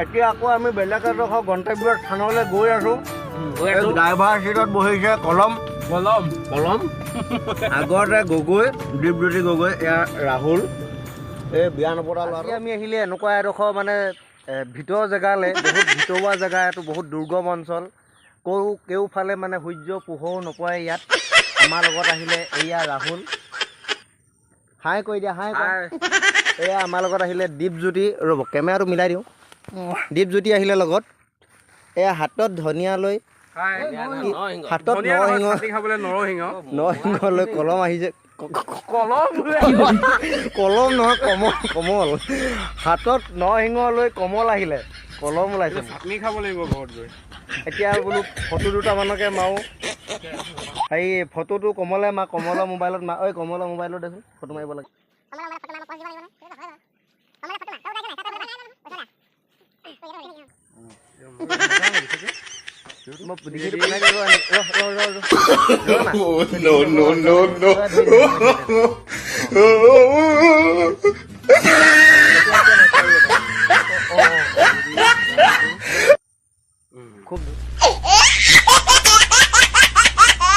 এতিয়া আকৌ আমি বেলেগ এডোখৰ গন্তব্য স্থানলৈ গৈ আছোঁ। ড্ৰাইভাৰ চিটত বহিছে কলম। আগতে গগৈ, দীপজ্যোতি গগৈ, এয়া ৰাহুল, এই বিয়া নপতা ল'ৰা। আমি আহিলে এনেকুৱা এডোখৰ মানে ভিতৰৰ জেগালৈ, বহুত ভিতৰুৱা জেগা, এইটো বহুত দুৰ্গম অঞ্চল। কেওফালে মানে সূৰ্য পোহৰ নপৰে ইয়াত। আমাৰ লগত আহিলে এয়া ৰাহুল, হাই কৈ দিয়া, হাই। এয়া আমাৰ লগত আহিলে দীপজ্যোতি, ৰ'ব কেমেৰাটো মিলাই দিওঁ। দীপজ্যোতি আহিলে লগত। এয়া হাতত ধনিয়া লৈ, হাতত নৰসিংহ লৈ কলম আহিছে। কলম নহয়, কমল। হাতত নৰসিংহ লৈ কমল আহিলে, কলম ওলাইছে। চাটনি খাব লাগিব ঘৰত গৈ। এতিয়া বোলো ফটো দুটামানকে মাৰো। হেৰি ফটোটো কমলে মা, কমলৰ মোবাইলত মা। ঐ কমলৰ মোবাইলত দেচোন ফটো মাৰিব লাগে। খুব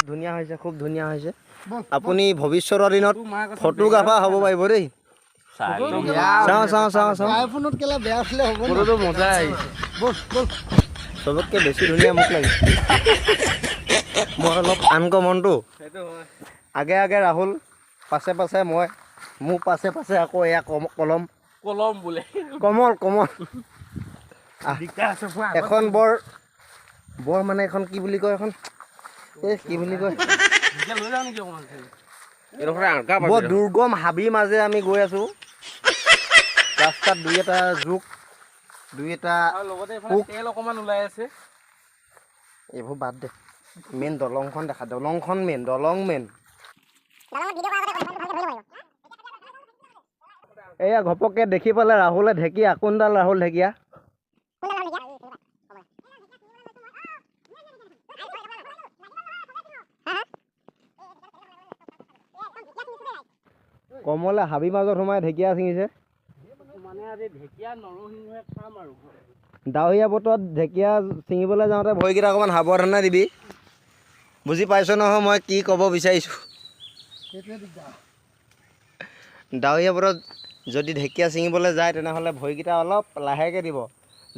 ধুনীয়া হৈছে, খুব ধুনীয়া হৈছে। আপুনি ভৱিষ্যতৰ দিনত ফটোগ্ৰাফাৰ হ'ব পাৰিব দেই। চবতকে বেছি ধুনীয়া মোক লাগিছে। মই অলপ আনকমনটো। আগে আগে ৰাহুল, পাছে পাছে মই, মোৰ পাছে পাছে আকৌ এয়া কলম বোলে, কমল। এখন বৰ মানে এখন কি বুলি কয়, এখন কি বুলি কয়, বৰ দুৰ্গম হাবিৰ মাজে আমি গৈ আছো। ৰাস্তাত দুই এটা জোক, দুই এটা তেল অকমান ওলাই আছে। এইবোৰ বাদ দে, মেইন দলংখন দেখা। দলং মেইন। এয়া ঘপককে দেখি পালে ৰাহুলে ঢেকীয়া, কোনডাল ৰাহুল ঢেকীয়া? কমলে হাবি মাজত সোমাই ঢেকীয়া ছিঙিছে। ডাৱৰীয়া বতৰত ঢেকীয়া ছিঙিবলৈ যাওঁতে ভৰিকেইটা অকণমান সাৱধানে দিবি। বুজি পাইছ নহয় মই কি ক'ব বিচাৰিছোঁ? ডাৱৰীয়া বতৰত যদি ঢেকীয়া ছিঙিবলৈ যায় তেনেহ'লে ভৰিকেইটা অলপ লাহেকৈ দিব।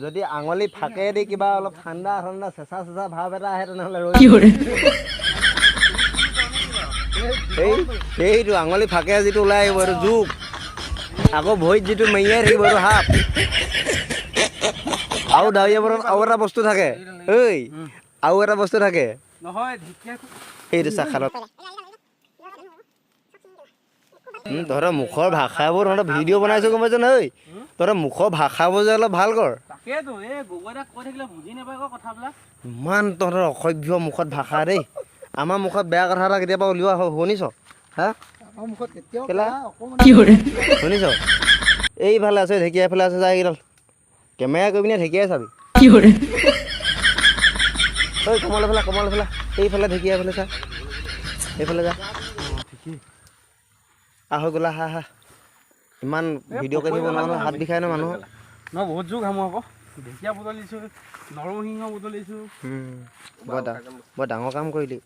যদি আঙুলি ফাঁকেদি কিবা অলপ ঠাণ্ডা চেঁচা ভাৱ এটা আহে তেনেহ'লে সেইটো আঙুলি ফাঁকে যিটো ওলাই আহিব এইটো জোক। আকৌ ভৰিত যিটো মেৰিয়াই থাকিব এইটো সাপ। আৰু ডাৱৰীয়া বতৰত আৰু এটা বস্তু থাকে, সেইটো চাখালত। তহঁতৰ মুখৰ ভাষাবোৰ, তহঁতৰ ভিডিঅ' বনাইছোঁ গম পাইছ নহয়। তহঁতৰ মুখৰ ভাষাবোৰ যে অলপ ভাল কৰ। ইমান তহঁতৰ অসভ্য মুখত ভাষা দেই। আমাৰ মুখত বেয়া কথা এটা কেতিয়াবা উলিওৱা শুনিছ? হা শুনিছ? এইফালে আছে ঢেকীয়া, এইফালে আছে যা এইকেইডাল। কেমেৰা কৰি পিনে ঢেকীয়াই চাবি। ঐ কমল এইফালে, এইফালে ঢেকীয়া, এইফালে চা, এইফালে যা। আহৈ গ'লা, হা। ইমান ভিডিঅ' কৰি থাকিব নোৱাৰো, হাত বিষাই ন মানুহৰ। বহুত জোক হামো আকৌ। ঢেকীয়া বুটলিছোঁ, নৰসিংহ বুটলিছোঁ। বৰ ডাঙৰ কাম কৰিলি।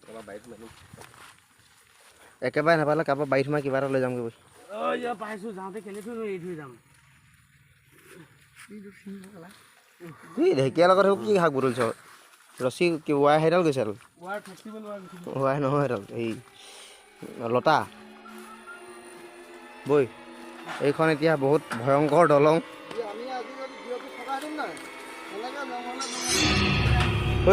একেবাৰে নাপালে কাৰোবাৰ বাৰীত সোমাই কিবা এটা লৈ যামগৈ। পাইছোঁ, যাওঁতে কেনেকৈ এৰি থৈ যাম। ঢেকীয়াৰ লগত কি শাক বুটলিছ? ৰছী কি ৱাই সেইডাল গৈছে? ৱাই নহয় সেইডাল, এই লতা। বৈ এইখন এতিয়া বহুত ভয়ংকৰ দলং। ঐ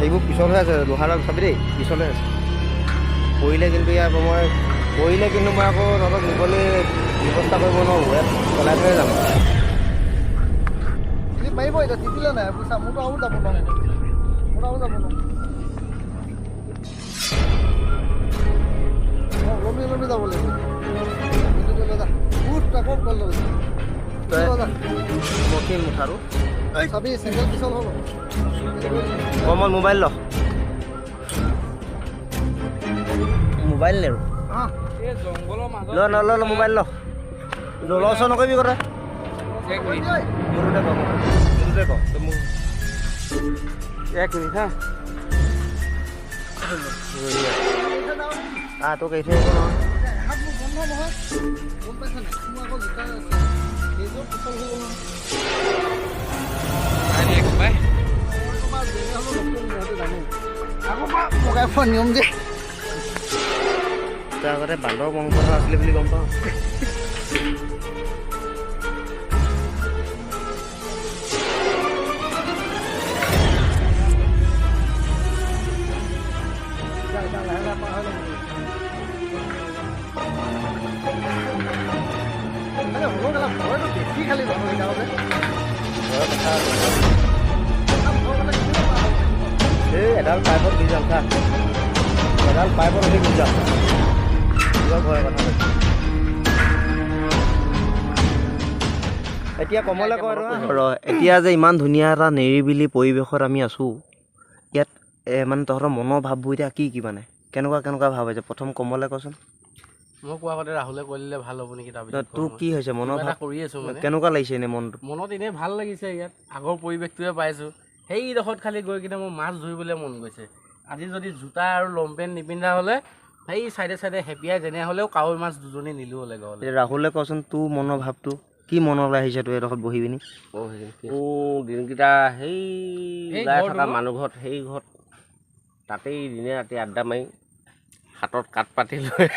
সেইবোৰ পিছল হৈ আছে, লোহাৰডাল চাবি দেই, পিছল হৈ আছে। পৰিলে কিন্তু মই আকৌ তহঁতক নিবলৈ ব্যৱস্থা কৰিব নোৱাৰোঁ, ইয়াত চলাই থৈ যাম। মাৰিব এতিয়া তিতিলে নাই, মোৰতো আৰু যাব নোৱাৰো। লমি যাব লাগিব। মুঠাৰো চাবি চেণ্ডেল পিছল হ'ব। কমল মোবাইল ল, মোবাইল নেৰো। ল মোবাইল ল, লছ নকৰিবি কথা। মোৰতে কওঁ মোৰতে কওঁ তই মোক 1 মিনিট হা তোক এৰি থৈ আহিব নহয় নিয়ম যে তাৰ আগতে বান্দৰ বংশ আছিলে বুলি গম পাওঁ এডাল পাইপত দি যাম খা এডাল পাইপত অধিক দি যাম ভয় কথা এতিয়া কমলে কয় এতিয়া যে ইমান ধুনীয়া এটা নিৰিবিলি পৰিৱেশত আমি আছোঁ ইয়াত মানে তহঁতৰ মনৰ ভাৱবোৰ এতিয়া কি কি মানে কেনেকুৱা ভাৱ হৈছে প্ৰথম কমলে কচোন মই কোৱা কথা ৰাহুলে কৈ দিলে ভাল হ'ব নেকি তাৰপিছত তোৰ কি হৈছে মনৰ ভাৱ কৰি আছো কেনেকুৱা লাগিছে এনে মনত এনেই ভাল লাগিছে ইয়াত আগৰ পৰিৱেশটোৱে পাইছোঁ সেইডোখৰত খালি গৈ কিনে মোৰ মাছ ধৰিবলৈ মন গৈছে আজি যদি জোতা আৰু লংপেণ্ট নিপিন্ধা হ'লে সেই চাইডে হেপিয়াই যেনে হ'লেও কাৱৈ মাছ দুজনী নিলো হ'লে ঘৰলৈ ৰাহুলে কচোন তোৰ মনৰ ভাৱটো কি মনলৈ আহিছে তোৰ এডোখৰত বহি পিনি দিনকেইটা সেই ওলাই থকা মানুহ ঘৰত সেই ঘৰত তাতেই দিনে ৰাতি আড্ডা মাৰি হাতত কাঠ পাতি লৈ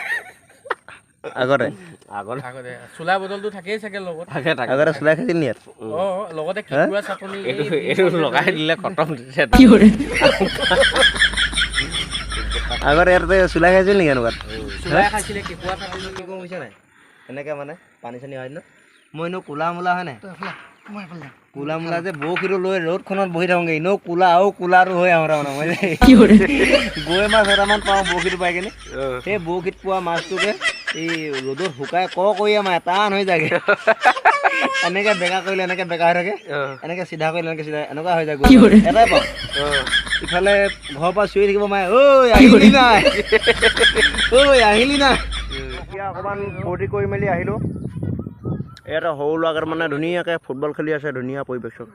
আগতে চোলা বটলটো থাকেই চাগে লগত আগতে চোলাই খাইছিল নি ইয়াত লগতে কেঁকুৰা চাটনি এইটো লগাই দিলে খতম আগতে ইয়াতে চোলাই খাইছিল নেকি এনেকুৱাত চোলাই খাইছিলে কেঁকুৰা চাটনি কি কম বুজিছা নাই এনেকৈ মানে পানী চানী হয় ন মই এনেও কোলা মোলা হয় নাই কোলা মোলা যে বৰশীটো লৈ ৰ'দখনত বহি থাকোঁগৈ এনেও কোলা আৰু কোলাটো হৈ আহোঁ তাৰমানে মই গৈ মাছ এটামান পাওঁ বৰশীটো পাই কিনে সেই বৰশীত পোৱা মাছটোকে এই ৰ'দত শুকাই কৰিয়ে মাৰে টান হৈ যায়গৈ এনেকৈ বেকা কৰিলে এনেকৈ বেকা হৈ থাকে এনেকৈ চিধা কৰিলে এনেকৈ চিধা এনেকুৱা হৈ যায় এটাই পাওঁ ইফালে ঘৰৰ পৰা চিঞৰি থাকিব মায়ে ঐ আহিলি নাই আহিলি নাই এতিয়া অকণমান ফূৰ্তি কৰি মেলি আহিলোঁ ইয়াতে সৰু ল'ৰাকেইটা মানে ধুনীয়াকৈ ফুটবল খেলি আছে ধুনীয়া পৰিৱেশখন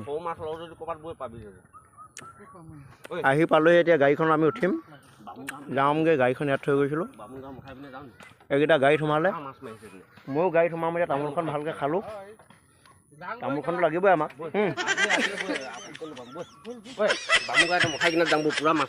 সৰু মাছ লওঁ যদি ক'ৰবাত গৈ পাবি আহি পালোঁহি এতিয়া গাড়ীখন আমি উঠিম যাওঁগৈ গাড়ীখন ইয়াত থৈ গৈছিলোঁ এইকেইটা গাড়ীত সোমালে ময়ো গাড়ীত সোমাম এতিয়া তামোলখন ভালকৈ খালোঁ তামোলখনটো লাগিবই আমাক বামুগাঁৱতে মঠাই কিনে যাম পুৰা মাছ